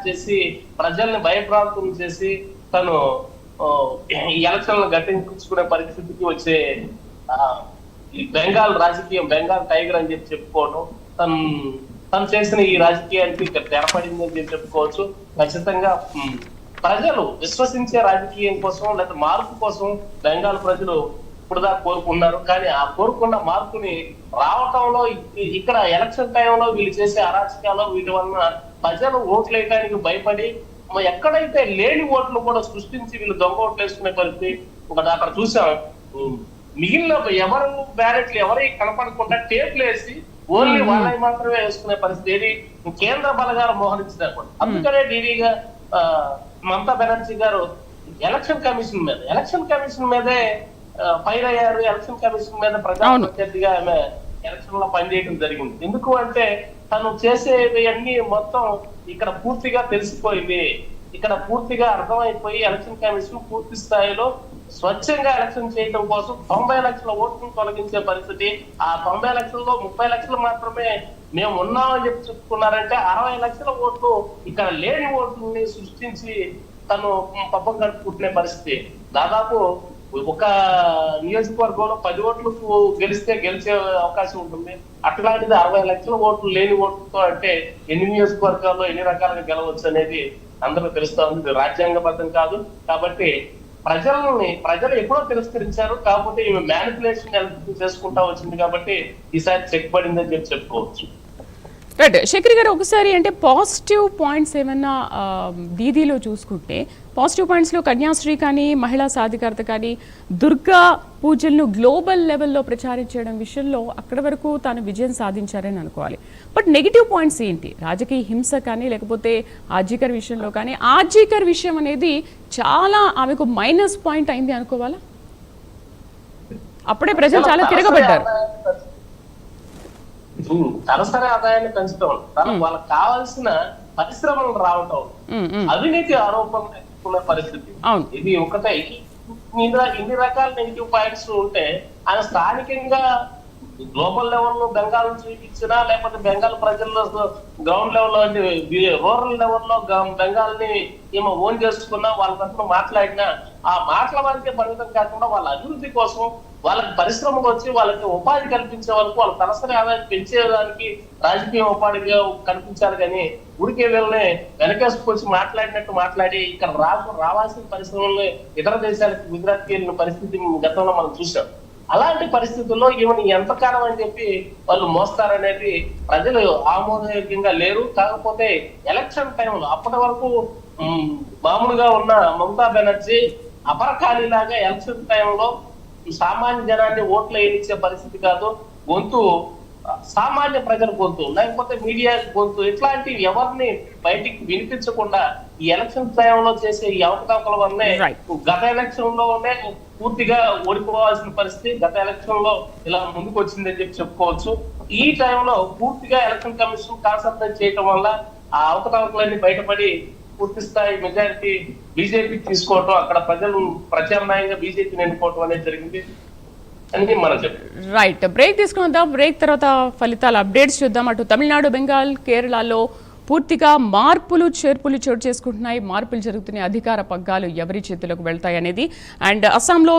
చేసి ప్రజల్ని భయప్రాంతం చేసి తను ఈ ఎలక్షన్లు గట్టించుకునే పరిస్థితికి వచ్చే ఈ బెంగాల్ రాజకీయం బెంగాల్ టైగర్ అని చెప్పి చెప్పుకోవడం తను చేసిన ఈ రాజకీయానికి ఇక్కడ తెరపడింది అని చెప్పి చెప్పుకోవచ్చు. ఖచ్చితంగా ప్రజలు విశ్వసించే రాజకీయం కోసం లేదా మార్పు కోసం బెంగాల్ ప్రజలు ఇప్పుడుదా కోరుకున్నారు. కానీ ఆ కోరుకున్న మార్పుని రావటంలో ఇక్కడ ఎలక్షన్ టైంలో వీళ్ళు చేసే అరాచకాలు వీటి వలన ప్రజలు ఓట్లు వేయడానికి భయపడి ఎక్కడైతే లేని ఓట్లు కూడా సృష్టించి వీళ్ళు దొంగ ఓట్లు వేసుకునే పరిస్థితి ఒకటి అక్కడ చూసాం. మిగిలిన ఎవరు బ్యాలెట్లు ఎవరి కనపడకుండా టేప్లు వేసి ఓన్లీ వాళ్ళని మాత్రమే వేసుకునే పరిస్థితి ఏది కేంద్ర బలగాలు మోహరించినా కూడా. అందుకనే డీడీగా మమతా బెనర్జీ గారు ఎలక్షన్ కమిషన్ మీదే ఫైర్ అయ్యారు. ఎలక్షన్ కమిషన్ మీద ప్రజాప్రతినిధిగా ఆమె ఎలక్షన్ లో పనిచేయడం జరిగింది. ఎందుకు అంటే తను చేసేవి అన్ని మొత్తం ఇక్కడ పూర్తిగా తెలిసిపోయింది, ఇక్కడ పూర్తిగా అర్థమైపోయి ఎలక్షన్ కమిషన్ పూర్తి స్థాయిలో స్వచ్ఛంగా ఎలక్షన్ చేయడం కోసం 90 లక్షల ఓట్లను తొలగించే పరిస్థితి. ఆ 90 లక్షల్లో 30 లక్షలు మాత్రమే మేము ఉన్నామని చెప్పి చెప్పుకున్నారంటే 60 లక్షల ఓట్లు ఇక్కడ లేని ఓట్లని సృష్టించి తను పబ్బం గడుపుకుంటునే పరిస్థితి. దాదాపు ఒక నియోజకవర్గంలో 10 ఓట్లకు గెలిస్తే గెలిచే అవకాశం ఉంటుంది. అట్లాంటిది 60 లక్షల ఓట్లు లేని ఓట్లతో అంటే ఎన్ని నియోజకవర్గాల్లో ఎన్ని రకాలుగా గెలవచ్చు అనేది అందరూ తెలుస్తా ఉంది. రాజ్యాంగబద్ధం కాదు కాబట్టి ప్రజలు ఎప్పుడో తిరస్కరించారు. కాకపోతే ఈమె మ్యానిపులేషన్ చేసుకుంటా వచ్చింది కాబట్టి ఈసారి చెక్ పడిందని చెప్పి చెప్పుకోవచ్చు. రైట్ శేఖర్ గారు, ఒకసారి అంటే పాజిటివ్ పాయింట్స్ ఏమన్నా దీదీలో చూసుకుంటే పాజిటివ్ పాయింట్స్లో కన్యాశ్రీ కానీ మహిళా సాధికారత కానీ దుర్గా పూజలను గ్లోబల్ లెవెల్లో ప్రచారించడం విషయంలో అక్కడి వరకు తాను విజయం సాధించారని అనుకోవాలి. బట్ నెగిటివ్ పాయింట్స్ ఏంటి? రాజకీయ హింస కానీ లేకపోతే ఆర్జీకర్ విషయంలో కానీ ఆర్జీకర్ విషయం అనేది చాలా ఆమెకు మైనస్ పాయింట్ అయింది అనుకోవాలా? అప్పుడే ప్రజలు చాలా తిరగబడ్డారు. తలసరి ఆదాయాన్ని పెంచడం, వాళ్ళకి కావాల్సిన పరిశ్రమలు రావటం, అవినీతి ఆరోపణలు ఎదుర్కొనే పరిస్థితి ఇది ఒకటే. ఇన్ని రకాల నెగిటివ్ పాయింట్స్ ఉంటే ఆయన స్థానికంగా గ్లోబల్ లెవెల్లో బెంగాల్ చూపించినా లేకపోతే బెంగాల్ ప్రజల్లో గ్రౌండ్ లెవెల్లో అంటే రూరల్ లెవెల్లో బెంగాల్ ని ఏమో ఓన్ చేసుకున్నా వాళ్ళ తరఫున మాట్లాడినా ఆ మాటల వరకే పరిమితం కాకుండా వాళ్ళ అభివృద్ధి కోసం వాళ్ళకి పరిశ్రమలు వచ్చి వాళ్ళకి ఉపాధి కల్పించే వరకు వాళ్ళ తలసరి ఆదాయం పెంచేదానికి రాజకీయ ఉపాధిగా కల్పించారు. కానీ ఊరికే వీళ్ళని వెనకేసుకొచ్చి మాట్లాడినట్టు మాట్లాడి ఇక్కడ రావాల్సిన పరిశ్రమల్ని ఇతర దేశాలకు గుజరాత్కి వెళ్ళిన పరిస్థితి గతంలో మనం చూసాం. అలాంటి పరిస్థితుల్లో ఈమెను ఎంతకాలం అని చెప్పి వాళ్ళు మోస్తారనేది ప్రజలు ఆమోదయోగ్యంగా లేరు. కాకపోతే ఎలక్షన్ టైంలో అప్పటి వరకు మామూలుగా ఉన్న మమతా బెనర్జీ అపరకాలిలాగా ఎలక్షన్ టైంలో సామాన్య జనాన్ని ఓట్లు వేయించే పరిస్థితి కాదు, గొంతు సామాన్య ప్రజల గొంతు లేకపోతే మీడియా గొంతు ఇట్లాంటి ఎవరిని బయటికి వినిపించకుండా ఈ ఎలక్షన్ టైంలో చేసే ఈ అవకతవకల వల్లనే గత ఎలక్షన్ లోనే పూర్తిగా ఓడిపోవాల్సిన పరిస్థితి గత ఎలక్షన్ లో ఇలా ముందుకు వచ్చిందని చెప్పి చెప్పుకోవచ్చు. ఈ టైంలో పూర్తిగా ఎలక్షన్ కమిషన్ కాన్సన్ట్రేట్ చేయడం వల్ల ఆ అవకతవకలన్నీ బయటపడి పూర్తి స్థాయి మెజారిటీ బీజేపీ తీసుకోవటం, అక్కడ ప్రజలు ప్రత్యామ్నాయంగా బీజేపీని ఎన్నుకోవటం అనేది జరిగింది అని మనం చెప్పాం. రైట్, బ్రేక్ తీసుకుందాం. బ్రేక్ తర్వాత ఫలితాల అప్డేట్స్ చూద్దాం. అటు తమిళనాడు, బెంగాల్, కేరళలో పూర్తిగా మార్పులు చేర్పులు చోటు చేసుకుంటున్నాయి. మార్పులు జరుగుతున్నాయి. అధికార పగ్గాలు ఎవరి చేతులకు వెళ్తాయి అనేది. అండ్ అస్సాంలో